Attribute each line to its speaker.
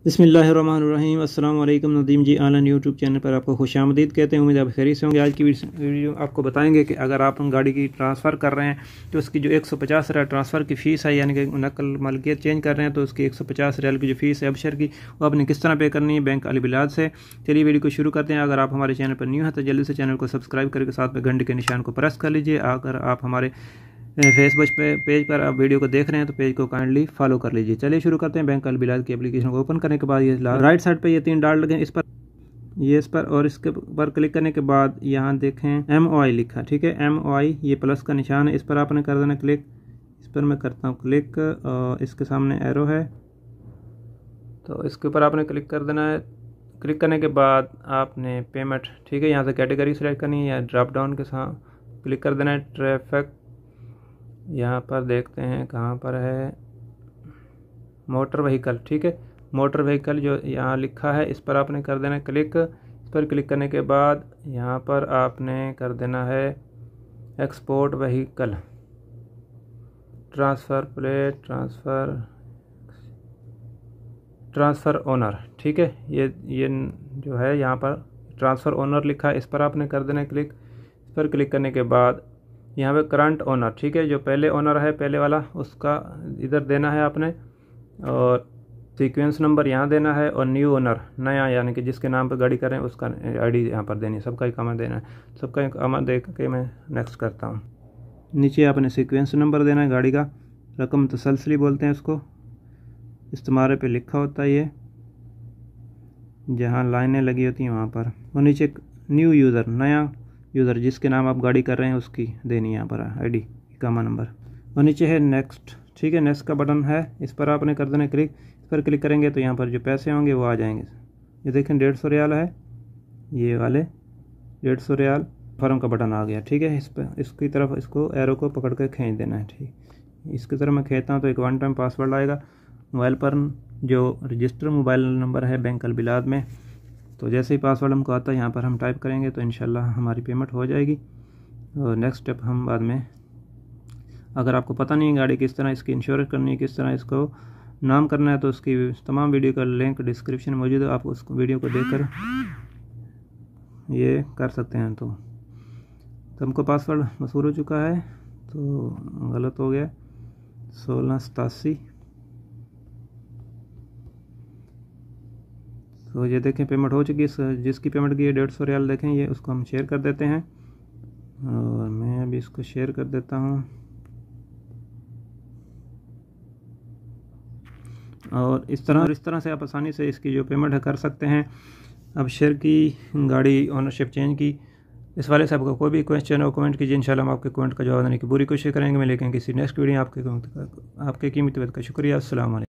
Speaker 1: बिस्मिल्लाहिर्रहमानिर्रहीम। अस्सलाम वालेकुम। नदीम जी ऑनलाइन यूट्यूब चैनल पर आपको खुशामदीद कहते हैं। उम्मीद आप खैरियत से होंगे। आज की वीडियो आपको बताएंगे कि अगर आप गाड़ी की ट्रांसफ़र कर रहे हैं तो उसकी जो 150 रियाल ट्रांसफ़र की फ़ीस है, यानी कि नकल मलकियत चेंज कर रहे हैं, तो उसकी 150 रियाल की जो फ़ीस है अबशर की, वो आपने किस तरह पे करनी है बैंक अल बिलाद से। चलिए वीडियो को शुरू करते हैं। अगर आप हमारे चैनल पर न्यू हैं तो जल्दी से चैनल को सब्सक्राइब करके साथ में घंटे के निशान को प्रेस कर लीजिए। अगर आप हमारे फेसबुक पेज पर आप वीडियो को देख रहे हैं तो पेज को काइंडली फॉलो कर लीजिए। चलिए शुरू करते हैं। बैंक अल बिलाद की एप्लीकेशन को ओपन करने के बाद ये राइट साइड पे ये 3 डॉट लगे, इस पर और इसके पर क्लिक करने के बाद यहाँ देखें MOI लिखा, ठीक है। MOI ये प्लस का निशान है, इस पर आपने कर देना क्लिक। इस पर मैं करता हूँ क्लिक और इसके सामने एरो है तो इसके ऊपर आपने क्लिक कर देना है। क्लिक करने के बाद आपने पेमेंट, ठीक है, यहाँ से कैटेगरी सेलेक्ट करनी है या ड्रॉप डाउन के साथ क्लिक कर देना है। ट्रैफिक यहाँ पर देखते हैं कहाँ पर है, मोटर व्हीकल, ठीक है। मोटर व्हीकल जो यहाँ लिखा है इस पर आपने कर देना है क्लिक। इस पर क्लिक करने के बाद यहाँ पर आपने कर देना है export vehicle, transfer plate, transfer owner, ठीक है। ये जो है यहाँ पर ट्रांसफ़र ओनर लिखा है, इस पर आपने कर देना है क्लिक। इस पर क्लिक करने के बाद यहाँ पे करंट ओनर, ठीक है, जो पहले ओनर है पहले वाला उसका इधर देना है आपने, और सीक्वेंस नंबर यहाँ देना है, और न्यू ओनर नया, यानी कि जिसके नाम पर गाड़ी करें उसका आईडी यहाँ पर देनी है। सबका ही काम देना है, सबका काम दे के मैं नेक्स्ट करता हूँ। नीचे आपने सीक्वेंस नंबर देना है गाड़ी का, रकम तसलसली बोलते हैं उसको, इस्तेमाल पे लिखा होता है ये जहाँ लाइनें लगी होती हैं वहाँ पर। और नीचे न्यू यूज़र, नया यूज़र जिसके नाम आप गाड़ी कर रहे हैं उसकी देनी है यहाँ पर आईडी, इकामा नंबर। और नीचे है नेक्स्ट, ठीक है, नेक्स्ट का बटन है, इस पर आपने कर देना क्लिक। इस पर क्लिक करेंगे तो यहाँ पर जो पैसे होंगे वो आ जाएंगे। ये देखें 150 रियाल है, ये वाले 150 रियाल फॉर्म का बटन आ गया, ठीक है। इस पर इसकी तरफ इसको एरो को पकड़ कर खींच देना है, ठीक। इसकी तरफ मैं खींचता हूँ तो एक 1 टाइम पासवर्ड आएगा मोबाइल पर, जो रजिस्टर मोबाइल नंबर है बैंक अल बिलाद में। तो जैसे ही पासवर्ड हमको आता है यहाँ पर हम टाइप करेंगे तो इंशाल्लाह हमारी पेमेंट हो जाएगी। और नेक्स्ट स्टेप हम बाद में, अगर आपको पता नहीं है गाड़ी किस तरह इसकी इंश्योरेंस करनी है, किस तरह इसको नाम करना है, तो उसकी तमाम वीडियो का लिंक डिस्क्रिप्शन में मौजूद है, आप उस वीडियो को देखकर ये कर सकते हैं। तो हमको पासवर्ड मसूल हो चुका है तो गलत हो गया, 1687। तो ये देखें पेमेंट हो चुकी है, जिसकी पेमेंट की है 150 रियाल, देखें ये, उसको हम शेयर कर देते हैं। और मैं अभी इसको शेयर कर देता हूँ। और इस तरह से आप आसानी से इसकी जो पेमेंट है कर सकते हैं। अब शेयर की गाड़ी ओनरशिप चेंज की इस वाले से आपका कोई भी क्वेश्चन हो कमेंट कीजिए, इंशाल्लाह हम आपके कमेंट का जवाब देने की पूरी कोशिश करेंगे। मैं लेकिन किसी नेक्स्ट वीडियो आपके कीमती वक्त का शुक्रिया। अस्सलाम वालेकुम।